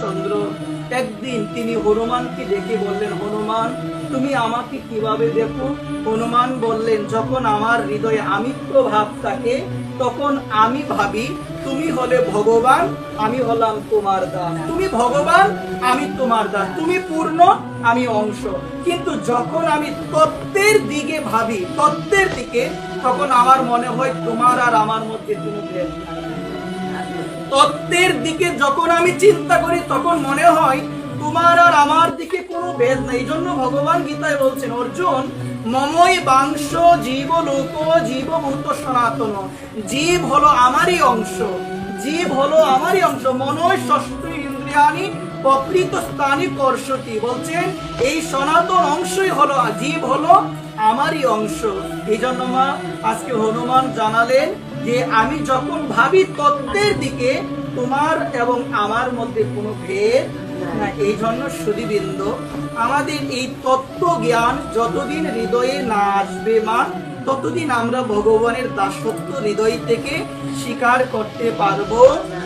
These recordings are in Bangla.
রামচন্দ্র একদিন তিনি হনুমানকে ডেকে বললেন, হনুমান তুমি আমাকে কিভাবে দেখো? হনুমান বললেন, যখন আমার হৃদয়ে আমিত্ব ভাব থাকে তখন আমি ভাবি তুমি হলে ভগবান, আমি হলাম তোমার দাস। তুমি ভগবান, আমি তোমার দাস। তুমি পূর্ণ, আমি অংশ। কিন্তু যখন আমি তত্ত্বের দিকে ভাবি, তত্ত্বের দিকে, তখন আমার মনে হয় তোমার আর আমার মধ্যে কোনো ভেদ নাই। তত্ত্বের দিকে যখন আমি চিন্তা করি তখন মনে হয় তোমার আর আমার দিকে কোনো ভেদ নেই। এই জন্য ভগবান গীতায় বলছেন, অর্জুন মমই বাংশ জীব লোক জীবভূত সনাতন। জীব হলো আমারই অংশ, জীব হলো আমারই অংশ। মনয় ষষ্ঠ ইন্দ্রিয়ানি প্রকৃত স্থানী কর্ষতি। বলছেন এই সনাতন অংশই হলো, জীব হলো আমারই অংশ। এই জন্য মা আজকে হনুমান জানালেন যে আমি যখন ভাবি তত্ত্বের দিকে, তোমার এবং আমার মধ্যে কোনো ভেদ না। এই জন্য সুধীবৃন্দ, আমাদের এই তত্ত্ব জ্ঞান যতদিন হৃদয়ে না আসবে মা, ততদিন আমরা ভগবানের দাসত্ব হৃদয় থেকে স্বীকার করতে পারবো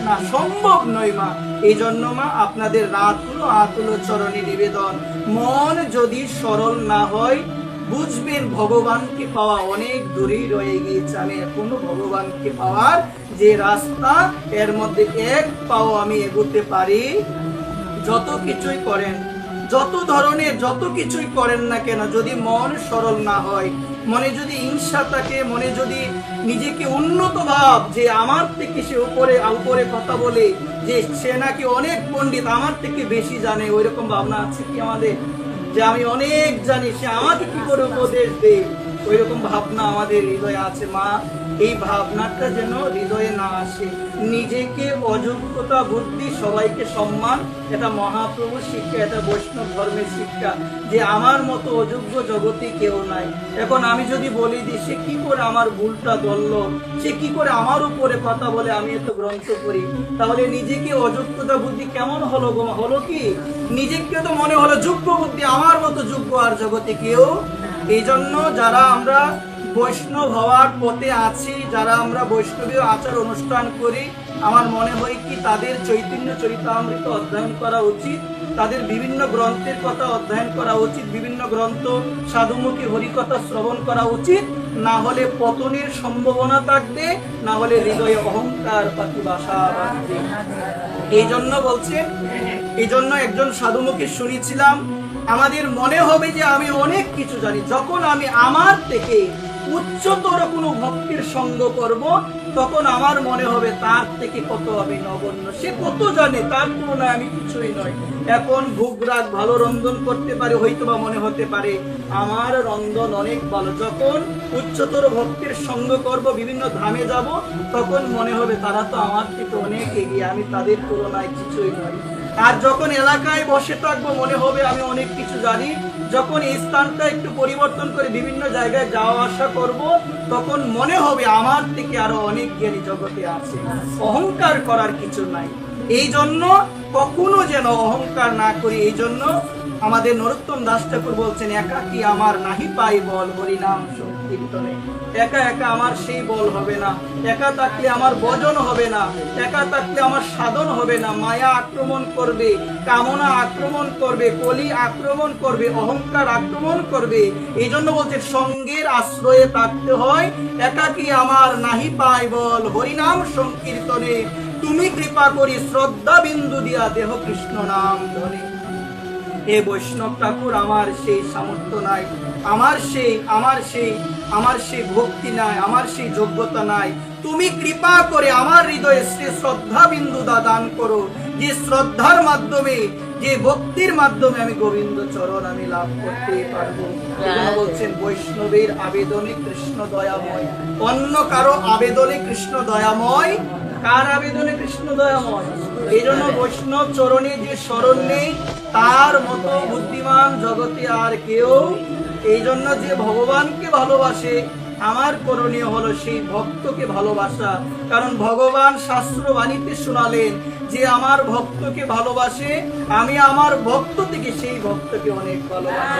না, সম্ভব নয় মা। এই জন্য মা আপনাদের আতুল চরণে নিবেদন, মন যদি সরল না হয় বুঝবেন ভগবানকে পাওয়া অনেক দূরেই রয়ে গিয়েছে। আমি এখনো ভগবানকে পাওয়ার যে রাস্তা, এর মধ্যে এক পাও আমি এগোতে পারি। যত কিছুই করেন, যত ধরনের যত কিছুই করেন না কেন, যদি মন সরল না হয়, মনে যদি হিংসা থাকে, মনে যদি নিজেকে উন্নত ভাব যে আমার থেকে সে উপরে কথা বলে, যে সে নাকি অনেক পণ্ডিত, আমার থেকে বেশি জানে, ওইরকম ভাবনা আছে কি আমাদের? যে আমি অনেক জানি, সে আমাকে কি করে উপদেশ দেয়, ওইরকম ভাবনা আমাদের হৃদয়ে আছে মা। এই ভাবনাটা যেন হৃদয়ে না আসে। নিজেকে অযোগ্যতা বুদ্ধি, সবাইকে সম্মান, এটা মহাপ্রভুর শিক্ষা, এটা বৈষ্ণব ধর্মের শিক্ষা, যে আমার মতো অযোগ্য জগতে কেউ নাই। এখন আমি যদি বলি যে সে কি করে আমার ভুলটা ধরলো, সে কি করে আমার উপরে কথা বলে, আমি এত গ্রন্থ করি, তাহলে নিজেকে অযোগ্যতা বুদ্ধি কেমন হলো গো? হলো কি নিজেকে তো মনে হলো যোগ্য বুদ্ধি, আমার মতো যোগ্য আর জগতে কেউ। এই জন্য যারা আমরা বৈষ্ণব হওয়ার পথে আছি, যারা আমরা বৈষ্ণবীয় আচার অনুষ্ঠান করি, আমার মনে হয় কি তাদের চৈতন্য চরিতামৃত অধ্যয়ন করা উচিত, তাদের বিভিন্ন গ্রন্থের কথা অধ্যয়ন করা উচিত, বিভিন্ন গ্রন্থ সাধুমুখী হরিকথা শ্রবণ করা উচিত। না হলে পতনের সম্ভাবনা থাকবে, না হলে হৃদয়ে অহংকার পাতি বাসা বাঁধবে। এই জন্য বলছেন, এই জন্য একজন সাধুমুখী শুনেছিলাম, আমাদের মনে হবে যে আমি অনেক কিছু জানি। যখন আমি আমার থেকে উচ্চতর কোনো ভক্তির সঙ্গ করব, তখন আমার মনে হবে তার থেকে কত আমি নগণ্য, সে কত জানে, তার তুলনায় আমি কিছুই নয়। এখন ভোগ রাগ ভালো রন্ধন করতে পারে, হয়তো বা মনে হতে পারে আমার রন্ধন অনেক ভালো। যখন উচ্চতর ভক্তির সঙ্গ করব, বিভিন্ন ধামে যাব, তখন মনে হবে তারা তো আমার থেকে অনেক এগিয়ে, আমি তাদের তুলনায় কিছুই নয়। আর যখন এলাকায় বসে থাকবো, মনে হবে আমি অনেক কিছু জানি। যখন এই স্থানটা একটু পরিবর্তন করে বিভিন্ন জায়গায় যাওয়া আসা করব, তখন মনে হবে আমার থেকে আরো অনেক জ্ঞানী জগতে আছে। অহংকার করার কিছু নাই। এই জন্য কখনো যেন অহংকার না করি। এই জন্য আমাদের নরোত্তম দাস ঠাকুর বলছেন, একাকী আমার নাহি পাই বল হরিনাম সংকীর্তনে। একা একা আমার সেই বল হবে না, একা থাকলে আমার ভজন হবে না, একা থাকলে আমার সাধন হবে না। মায়া আক্রমণ করবে, কামনা আক্রমণ করবে, কলি আক্রমণ করবে, অহংকার আক্রমণ করবে। এই জন্য বলছে সঙ্গের আশ্রয়ে থাকতে হয়। একাকী আমার নাহি পাই বল হরিনাম সংকীর্তনে, তুমি কৃপা করি শ্রদ্ধা বিন্দু দিয়া দেহ কৃষ্ণ নাম ধরে। এ বৈষ্ণব ঠাকুর, আমার সেই সামর্থ্য নাই, আমার সেই ভক্তি নাই, আমার সেই যোগ্যতা নাই। তুমি কৃপা করে আমার হৃদয়ে শ্রী শ্রদ্ধা বিন্দু দান করো, যে শ্রদ্ধার মাধ্যমে, যে ভক্তির মাধ্যমে আমি গোবিন্দ চরণ আমি লাভ করতে পারবো। বলছেন বৈষ্ণবের আবেদনে কৃষ্ণ দয়াময়, অন্য কারো আবেদনে কৃষ্ণ দয়াময়। কার আবেদনে কৃষ্ণ দয়াময়? এই জন্য বৈষ্ণব চরণে যে শরণ নেই, তার মতো বুদ্ধিমান জগতে আর কেউ। এই জন্য যে ভগবানকে ভালোবাসে, আমার করণীয় হলো সেই ভক্তকে ভালোবাসা। কারণ ভগবান শাস্ত্র বাণীতে শোনালেন যে আমার ভক্তকে ভালোবাসে, আমি আমার ভক্ত থেকে সেই ভক্তকে অনেক ভালোবাসি।